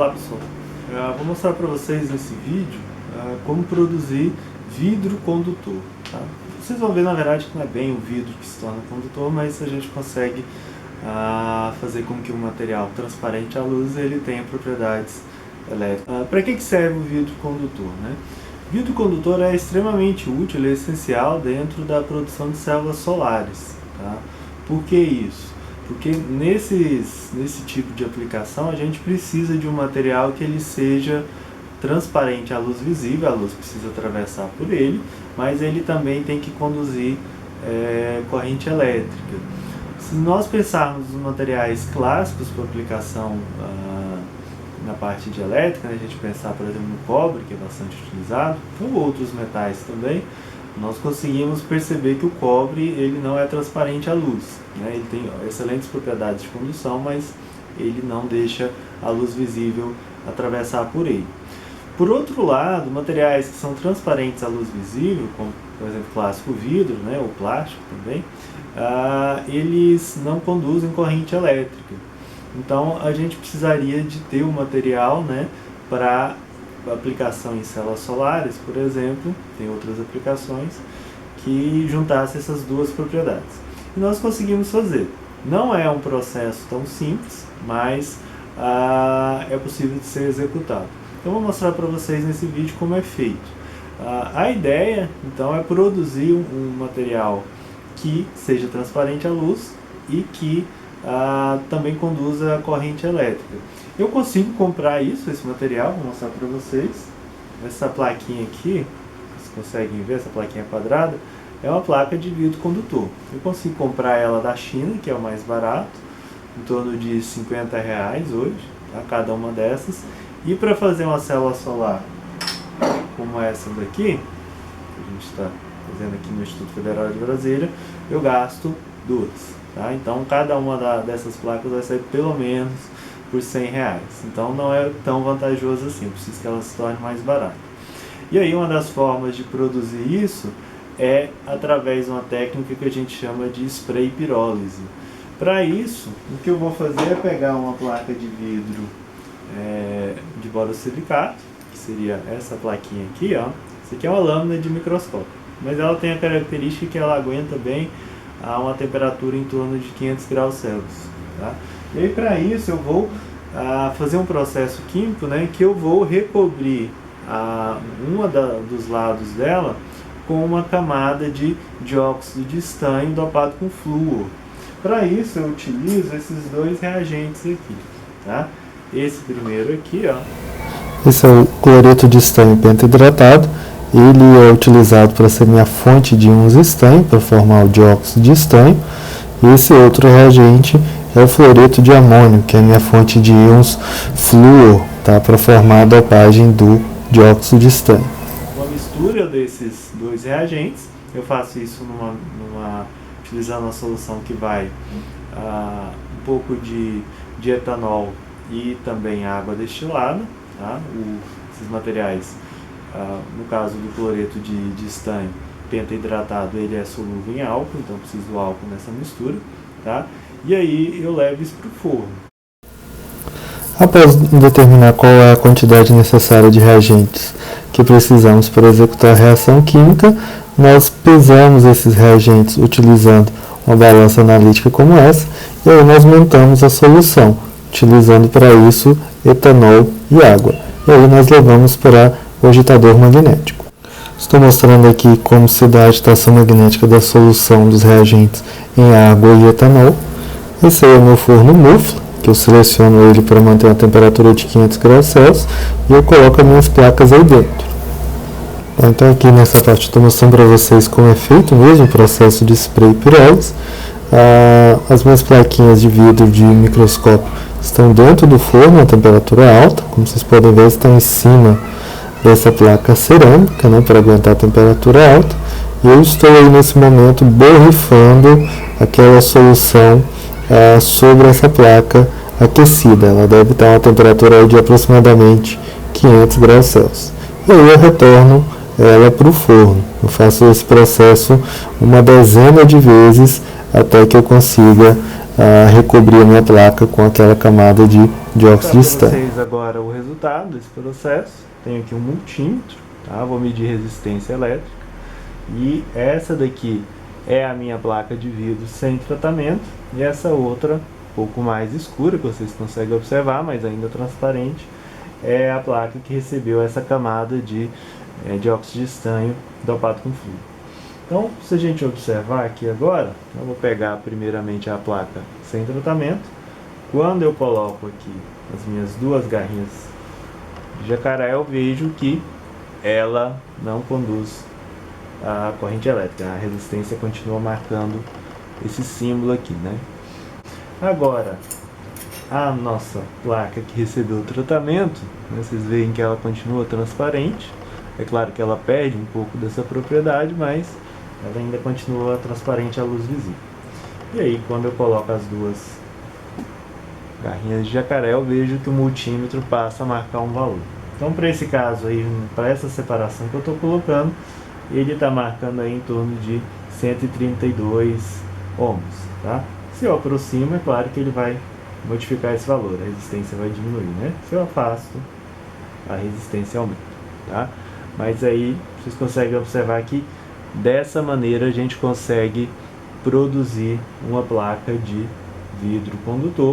Olá pessoal, vou mostrar para vocês nesse vídeo como produzir vidro condutor. Tá? Vocês vão ver na verdade que não é bem o vidro que se torna condutor, mas a gente consegue fazer com que o material transparente à luz ele tenha propriedades elétricas. Para que serve o vidro condutor? Né? O vidro condutor é extremamente útil e essencial dentro da produção de células solares. Tá? Por que isso? Porque nesse tipo de aplicação a gente precisa de um material que ele seja transparente à luz visível, a luz precisa atravessar por ele, mas ele também tem que conduzir corrente elétrica. Se nós pensarmos nos materiais clássicos para aplicação na parte de elétrica, né, a gente pensar por exemplo no cobre, que é bastante utilizado, ou outros metais também, nós conseguimos perceber que o cobre ele não é transparente à luz, né? Ele tem excelentes propriedades de condução, mas ele não deixa a luz visível atravessar por ele. Por outro lado, materiais que são transparentes à luz visível, como por exemplo clássico vidro, né, ou plástico também, eles não conduzem corrente elétrica. Então a gente precisaria de ter um material, né, para aplicação em células solares, por exemplo, tem outras aplicações que juntassem essas duas propriedades. E nós conseguimos fazer. Não é um processo tão simples, mas é possível de ser executado. Então vou mostrar para vocês nesse vídeo como é feito. A ideia, então, é produzir um material que seja transparente à luz e que também conduza a corrente elétrica. Eu consigo comprar esse material, vou mostrar para vocês. Essa plaquinha aqui, vocês conseguem ver, essa plaquinha quadrada, é uma placa de vidro condutor. Eu consigo comprar ela da China, que é o mais barato, em torno de R$50 hoje, tá? Cada uma dessas. E para fazer uma célula solar como essa daqui, que a gente está fazendo aqui no Instituto Federal de Brasília, eu gasto duas. Tá? Então cada uma dessas placas vai sair pelo menos por R$100. Então não é tão vantajoso assim, preciso que ela se torne mais barata. E aí uma das formas de produzir isso é através de uma técnica que a gente chama de spray pirólise. Para isso, o que eu vou fazer é pegar uma placa de vidro de borosilicato, que seria essa plaquinha aqui, ó. Isso aqui é uma lâmina de microscópio, mas ela tem a característica que ela aguenta bem a uma temperatura em torno de 500 graus Celsius. Tá? E aí para isso eu vou fazer um processo químico, né, que eu vou recobrir dos lados dela com uma camada de dióxido de estanho dopado com flúor. Para isso eu utilizo esses dois reagentes aqui. Tá? Esse primeiro aqui, ó. Esse é o cloreto de estanho pentaidratado. Ele é utilizado para ser minha fonte de íons estanho, para formar o dióxido de estanho. E esse outro reagente é o fluoreto de amônio, que é a minha fonte de íons flúor, tá? Para formar a dopagem do dióxido de estanho. Uma mistura desses dois reagentes, eu faço isso utilizando uma solução que vai um pouco de etanol e também água destilada. Tá? Esses materiais, no caso do cloreto de estanho pentaidratado, ele é solúvel em álcool, então preciso do álcool nessa mistura. Tá? E aí eu levo isso para o forno. Após determinar qual é a quantidade necessária de reagentes que precisamos para executar a reação química, nós pesamos esses reagentes utilizando uma balança analítica como essa, e aí nós montamos a solução, utilizando para isso etanol e água. E aí nós levamos para o agitador magnético. Estou mostrando aqui como se dá a agitação magnética da solução dos reagentes em água e etanol. Esse aí é o meu forno mufla, que eu seleciono ele para manter uma temperatura de 500 graus Celsius, e eu coloco as minhas placas aí dentro. Então aqui nessa parte estou mostrando para vocês como é feito mesmo o processo de spray pirólise. As minhas plaquinhas de vidro de microscópio estão dentro do forno a temperatura alta, como vocês podem ver, estão em cima dessa placa cerâmica, né, para aguentar a temperatura alta, e eu estou aí nesse momento borrifando aquela solução sobre essa placa aquecida. Ela deve estar a uma temperatura de aproximadamente 500 graus Celsius. E aí eu retorno ela para o forno. Eu faço esse processo uma dezena de vezes até que eu consiga recobrir a minha placa com aquela camada de dióxido de Para estanho. vocês agora o resultado desse processo. Tenho aqui um multímetro, tá? Vou medir resistência elétrica. E essa daqui é a minha placa de vidro sem tratamento. E essa outra, um pouco mais escura, que vocês conseguem observar, mas ainda transparente, é a placa que recebeu essa camada de dióxido de estanho dopado com flúor. Então, se a gente observar aqui agora, eu vou pegar primeiramente a placa sem tratamento. Quando eu coloco aqui as minhas duas garrinhas de jacaré, eu vejo que ela não conduz a corrente elétrica. A resistência continua marcando esse símbolo aqui, né? Agora, a nossa placa que recebeu o tratamento, né, vocês veem que ela continua transparente. É claro que ela perde um pouco dessa propriedade, mas ela ainda continua transparente à luz visível. E aí, quando eu coloco as duas garrinhas de jacaré, eu vejo que o multímetro passa a marcar um valor. Então, para esse caso aí, para essa separação que eu estou colocando, ele está marcando aí em torno de 132 ohms, tá? Se eu aproximo, é claro que ele vai modificar esse valor, a resistência vai diminuir, né? Se eu afasto, a resistência aumenta, tá? Mas aí, vocês conseguem observar que dessa maneira a gente consegue produzir uma placa de vidro condutor